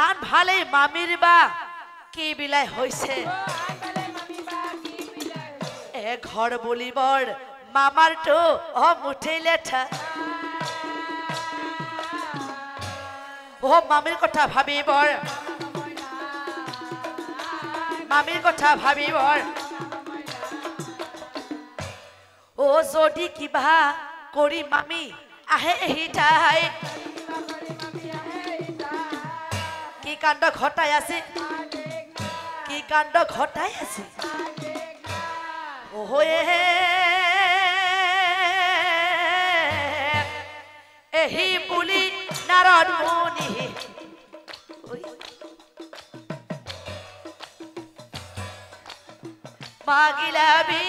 আন ভালে মামিৰ বা কি বিলাই হৈছে এ ঘৰ বুলিবৰ মামাৰটো মুঠেই লেঠা মামিৰ কথা ভাবিবৰ মামিৰ কথা ভাবিবৰ যদি কিবা কৰি মামি আহে এহি ঠাই কি কাণ্ড ঘটাই আছে কি কাণ্ড ঘটাই আছে এহি বুলি নাৰদ মুনি মাগিলাবি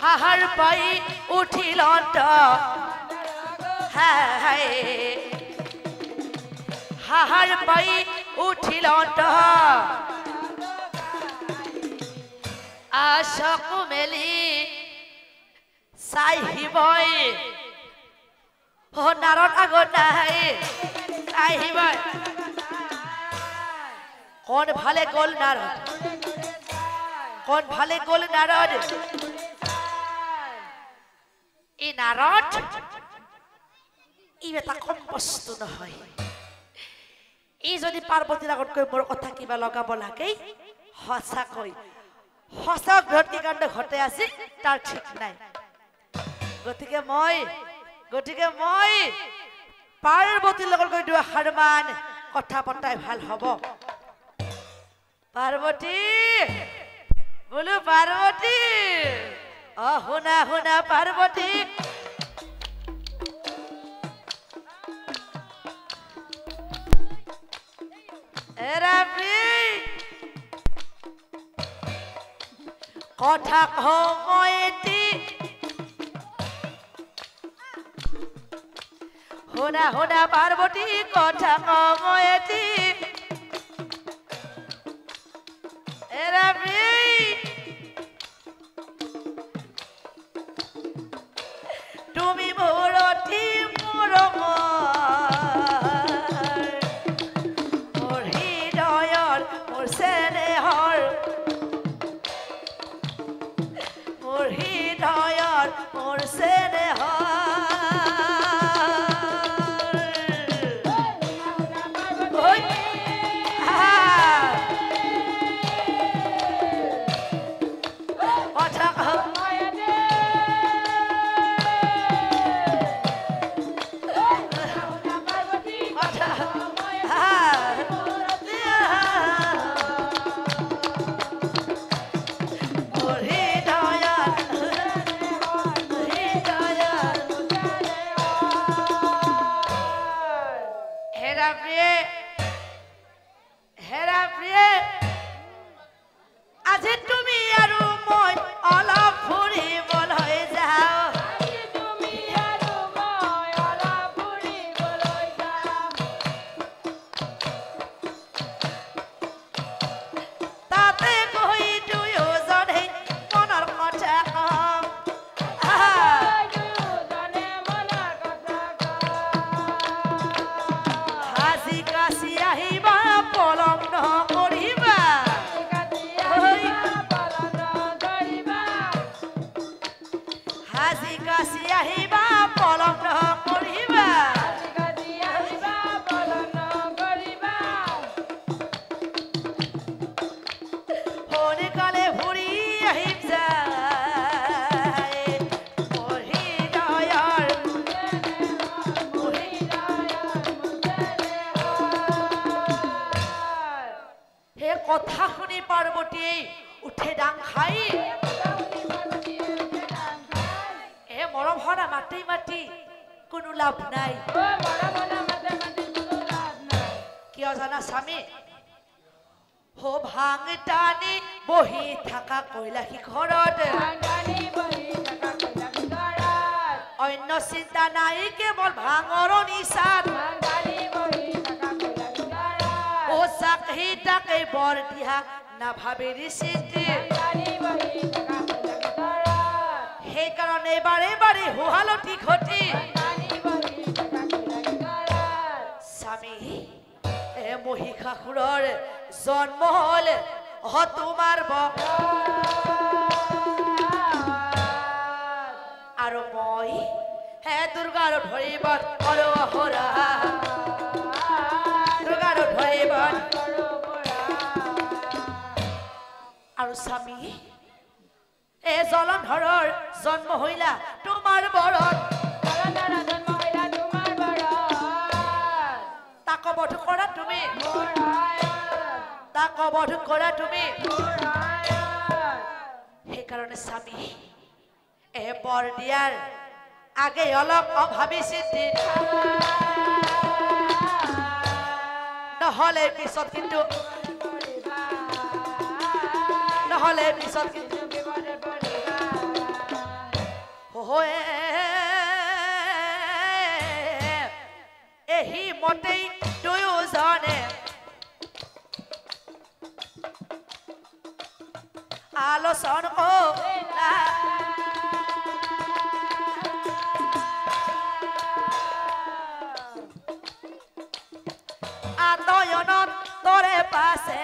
হাহার পাই উঠিল হাহার পাই উঠিল আশক মেলি চাইহিবই নারদ আগত নাই চাইহিবই কোন ভালে গল নারদ কোন ভালে গল নারদ এই নারদ ই এটা কম বস্তু নহয় ই যদি পাৰ্বতীৰ আগতকৈ মোৰ কথা কিবা লগাব লাগে সঁচাকৈ সঁচা ঘটকি কাণ্ড ঘটে আছে তাৰ ঠিক নাই গতিকে মই পাৰ্বতীৰ লগত গৈ দুআষাৰমান কথা পতাই ভাল হ'ব পাৰ্বতী বোলো পাৰ্বতী শুনা শুনা পাৰ্বতী কথা সময়টি শুনা শুনা পাৰ্বতী কথা সময়টি তুমি মোৰতি মোৰ হৃদয়ৰ মোৰ চেনেহৰ মোৰ হৃদয়ৰ মোৰ চেনেহৰ কথা শুনি পাৰ্বতী উঠে ডাং খাই মৰম হৰা মাতি মাতি কোনো লাভ নাই কিয় জানা স্বামী ভাং টানি বহি থাকা কৈলাসী ঘৰত অন্য চিন্তা নাই কেৱল ভাঙৰ নিচাৰ বৰ দিয়া নাভাবে ঋষিটি সেইকাৰণে বাৰে বাৰে হুহালতি ঘটি স্বামী মহিষাসুৰৰ জন্ম হল তোমাৰ আৰু মই দুৰ্গাৰ ধৰিবত আৰু অহৰা দুৰ্গাৰ ধৰিবত আৰু স্বামী জলন্ধৰৰ জন্ম হইলা তোমাৰ বৰত তাক বধ কৰা তুমি সেইকাৰণে স্বামী বৰ দিয়াৰ আগে অলপ অভাৱী চিন্তি নহলে পিছত কিন্তু এহি মতেই দুয়োজনে আলোচন আতয়নত তৰে পাছে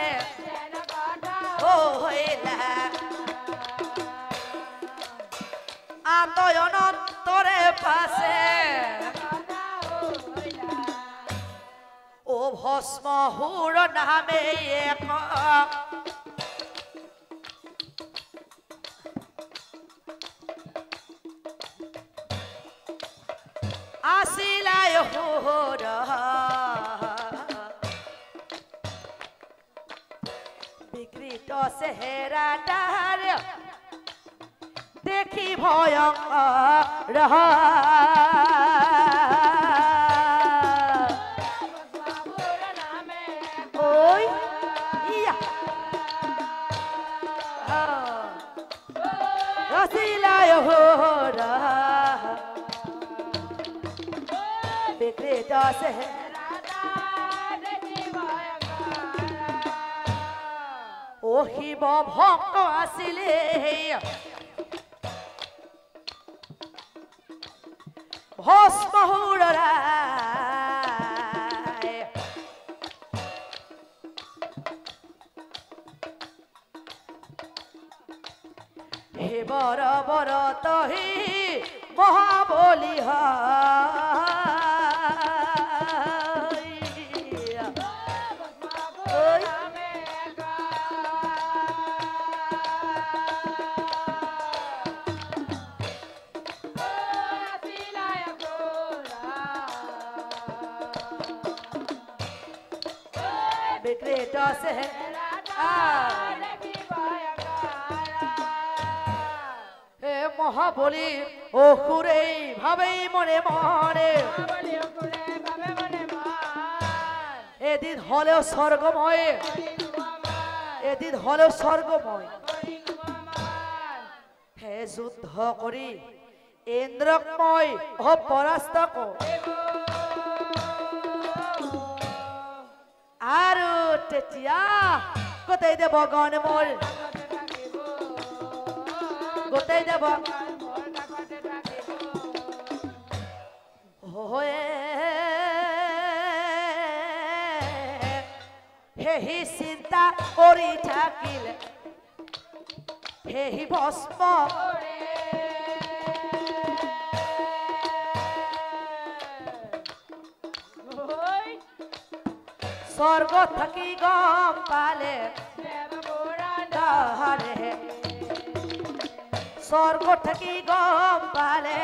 আতয়নত তৰে পাছে ও ভস্ম হুৰ নামে এক আসিলাই হুৰ বিকৃত চেহেৰা তাৰ দেখি ভয়ংকৰ বিকৃত ও শিৱ ভক্ত আছিলে ভস্মহুৰ হে বৰ বৰ তহি মহাবলি বিকৃত হে মহাবলী অসুৰে ভাবেই মনে মনে এদিন হলেও স্বৰ্গময় এদিন হলেও স্বৰ্গময় হে যুদ্ধ কৰি ইন্দ্ৰক মই পৰাস্ত আৰু তেতিয়া গোটেই দেৱগণ মোৰ গোটেই দেৱ সেহি চিন্তা কৰি থাকিলে সেহি ভস্ম স্বর্গ থাকি গম পালে স্বর্গ থাকি গম পালে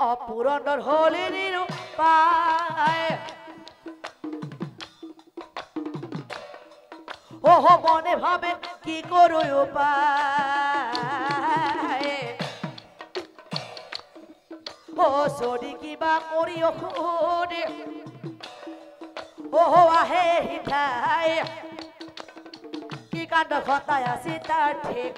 অপূরণর হলে নিরূপায় ওহ মনে ভাবে কি করো উপায় ও যদি কিবা করি অসুরে ওহ আহে হিঠাই কি কাণ্ড ঘটাই আছি তার ঠিক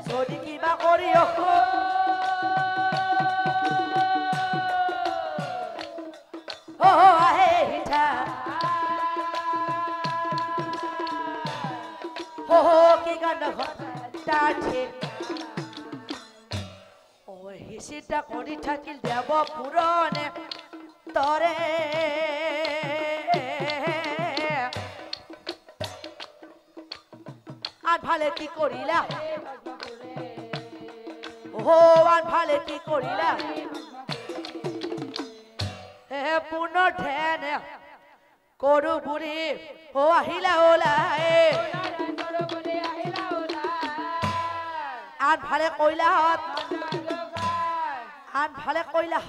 যদি কিবা কৰি আহে হিঠা কি গান তাৰ ঠিক হিচিটা কৰি থাকিল দেৱ পুৰণে তৰে আন ভালে কি কৰিলা আন ভালে কি কৰিলা পুনৰ ধ্যান কৰো বুঢ়ী আহিলা ওলাই আন ভালে কইলা আন ভালে কইলা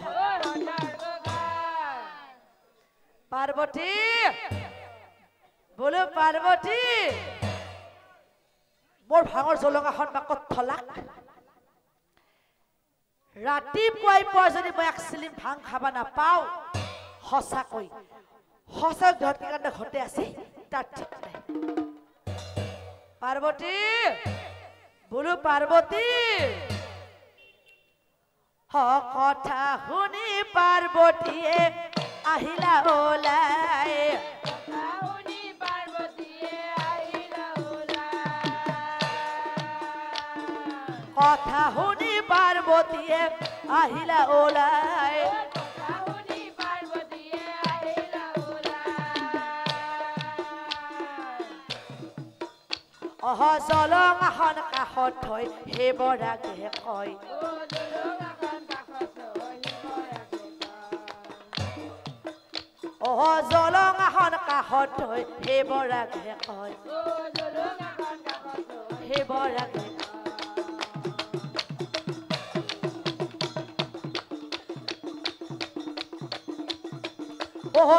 পাৰ্বতী বলো পাৰ্বতী মোৰ ভাঙৰ জলঙাখন বাকত থলাক ৰাতিপুৱাই পুৱাই যদি মই এক চিলিম ভাং খাবা নাপাও সঁচাকৈ সঁচা ঘটনা ঘটে আছে তার ঠিক নাই পার্বতী বলো পার্বতী কথা শুনি পার্বতীয়ে আহিলা ওলাই কথা শুনি পার্বতীয়ে আহিলা ওলাই জলঙাখন কাষত থৈ হে বৰাকে কয় জলঙাখন কাষত থৈ হে বৰাকে কয় হে বৰাকে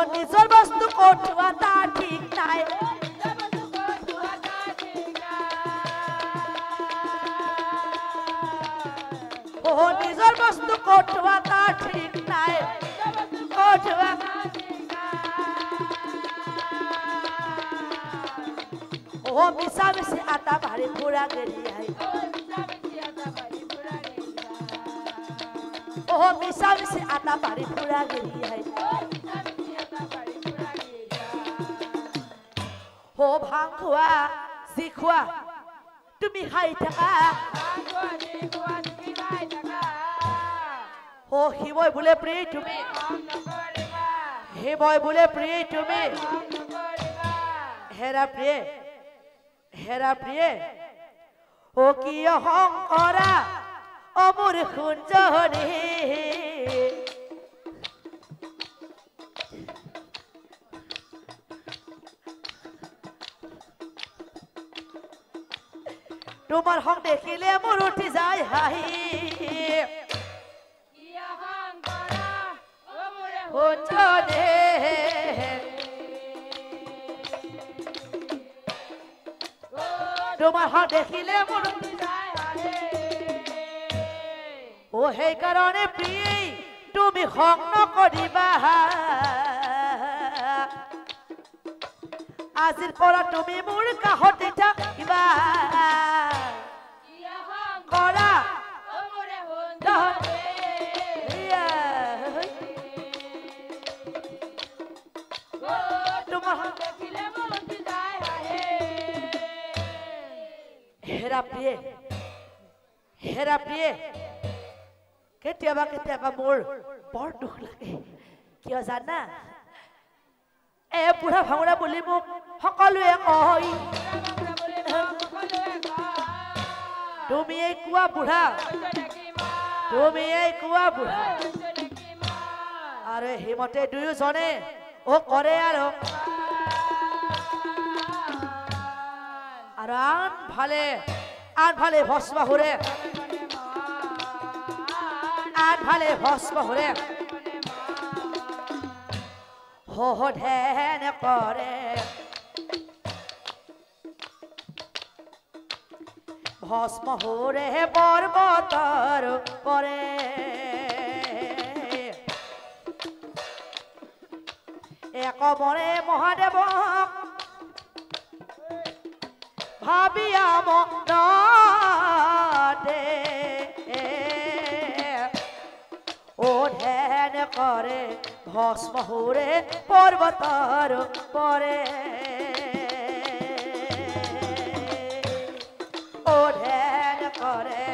নিজৰ বস্তু কঠোৱা তাৰ ঠিক নাই নিজৰ বস্তু কঠোৱা তাৰ ঠিক নাই কঠোৱা মিছা মিছি আটা ভাৰি ফুৰা গেলিয়াই মিছা মিছি আটা ভাৰি ফুৰা গেলিয়াই ভাং খোৱা যি খোৱা তুমি খাই থাকা শিৱই বোলে প্ৰিয় তুমি শিৱই বোলে প্ৰিয় তুমি হেৰা প্ৰিয়ে কি শংকৰা অমোৰ সুঞ্জনী তোমাৰ হং দেখিলে মোৰ উঠি যায় হাঁহি তোমাৰ হং দেখিলে মোৰ উঠি যায় সেইকাৰণে প্ৰিয় তুমি খং নকৰিবা আজিৰ পৰা তুমি মোৰ কাষতে থাকিবা কৰা হেৰা প্ৰিয়ে কেতিয়াবা কেতিয়াবা মোৰ বৰ দুখ লাগে কিয় জানা বুঢ়া ভাঙৰা বুলি মোক সকলোৱে কয় তুমি এই কোৱা বুঢ়া আৰু সেইমতে দুয়োজনে কৰে আৰু আন ভালে ভস্মাহুৰে ধ্যান কৰে ভস্মাহুৰে পৰ্বতৰ পৰে একমৰে মহাদেৱক ভাবিয়া মনত करे भस्म हुरे पर्वतर परे ओ ध्यान करे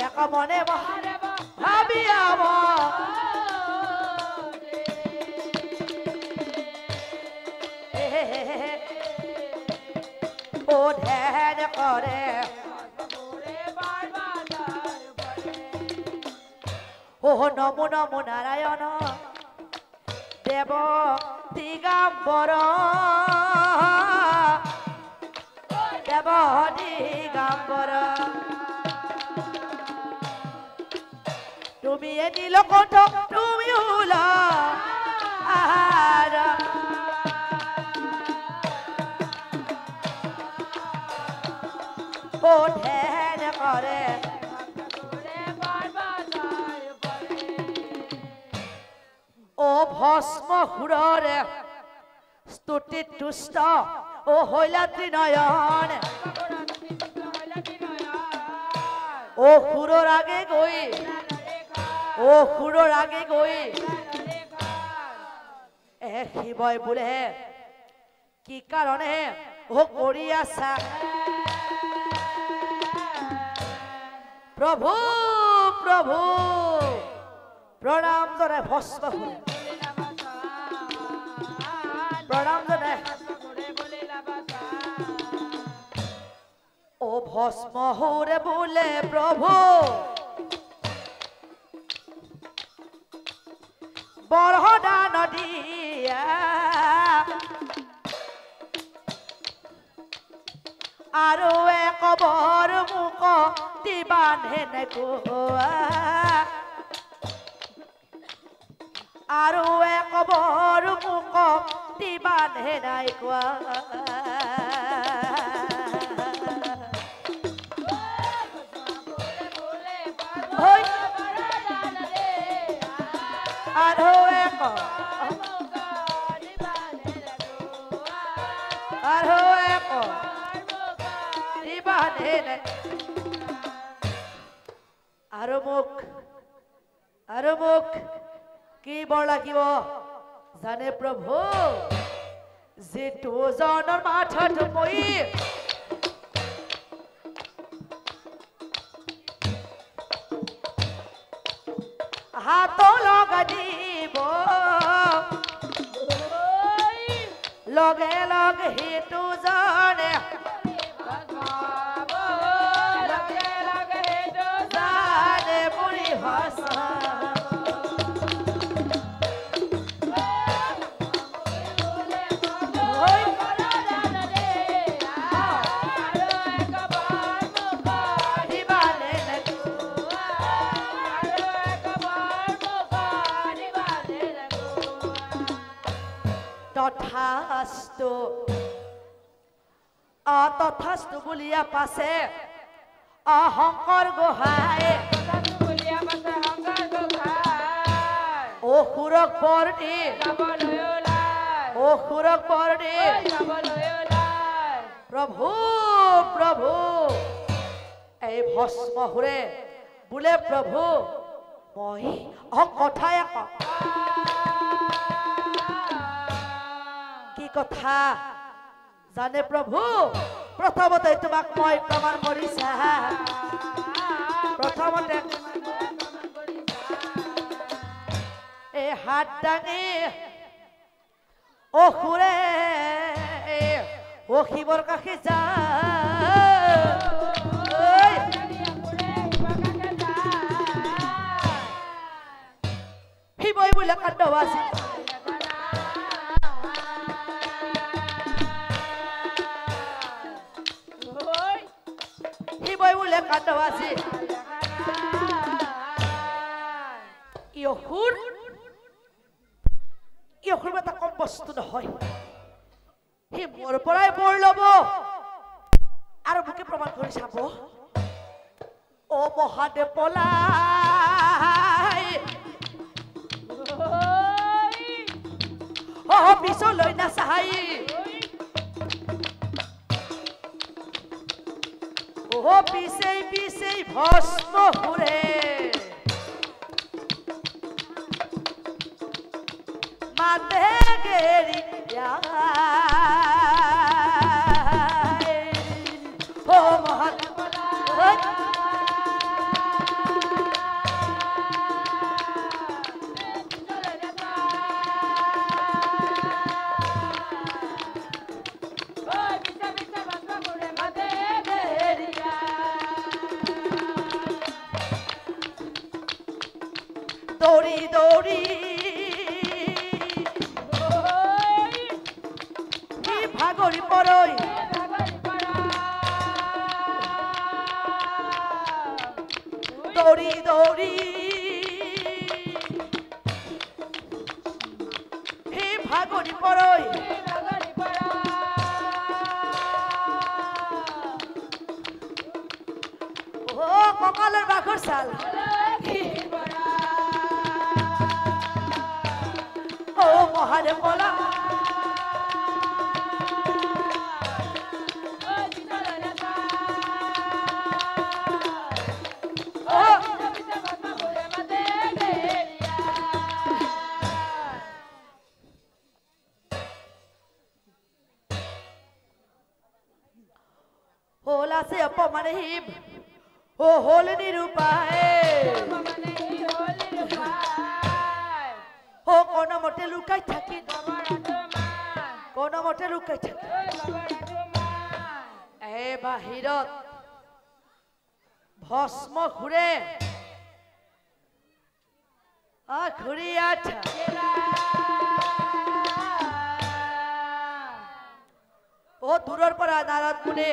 एक मने भाबिया ओ ध्यान करे ओ नमो नमो नारायण देव दिगंबर देव दिगंबर तुम ये नीलकंठ तुम हुला आहार ओ ध्यान करे ओ भस्म हुरे स्तुति तुष्ट ओ हইলা त्रिनयन ओ हुरोर आगे गई ओ हुरोर आगे गई शिवय बोले कि कारणे ओ करि आछा प्रभु प्रभु प्रणाम जनाय भस्म हुरे प्रणाम जनाय ओ भस्म हुरे बोले प्रभु बरहदा नदिया आरो एक बर मुख दिबाने नेकुआ आरो एक बर मुख दिबाने नाइकुआ आरो एक आरो मुख की बर লাগিব জানে प्रभु जेतु जनर माथात মই हाथ लगा দিব लगे लगे हेतु जाने तथास्तु तथास्तु बुलिया पासे अहंकार गोहाय ओ खुरक परडी ओ खुरक परडी प्रभु प्रभु ए भस्म हुरे बोले प्रभु মই কথাই কি কথা জানে प्रभु प्रथमते তোমাক মই প্রমাণ কৰিছা प्रथमते ए हाथ दाঙি ओ খুৰে ओ শিৱৰ কাষে যা শিৱই বোলে কান্দবাসী শিৱই বোলে কান্দবাসী ইয়হুৰ এটা কম বস্তু নহয় সি মোৰ পৰাই বৰ ল'ব আৰু মোকে প্ৰমাণ কৰি চাব ও মহাদেৱ পলাই ও পিছলৈ নাচাই ও ও পিছেই পিছেই ভস্ম ঘুরে মাতে গেরি ও মহান দৌড়ি দৌড়ি ভাগরি পরই দৌড়ি দৌড়ি হে ভাগরি পরই ও কপালের বাঘর সাল ও মহারে বলা होला से अपमान हिब हो होल निरूपाए हो कोन मोटे लुकाई থাকি কোন মোটে লুকাই থাকি এ বাহিৰত ভস্ম ঘুৰে ঘুৰি আঠা ও দূৰৰ পৰা নাৰদ মুনি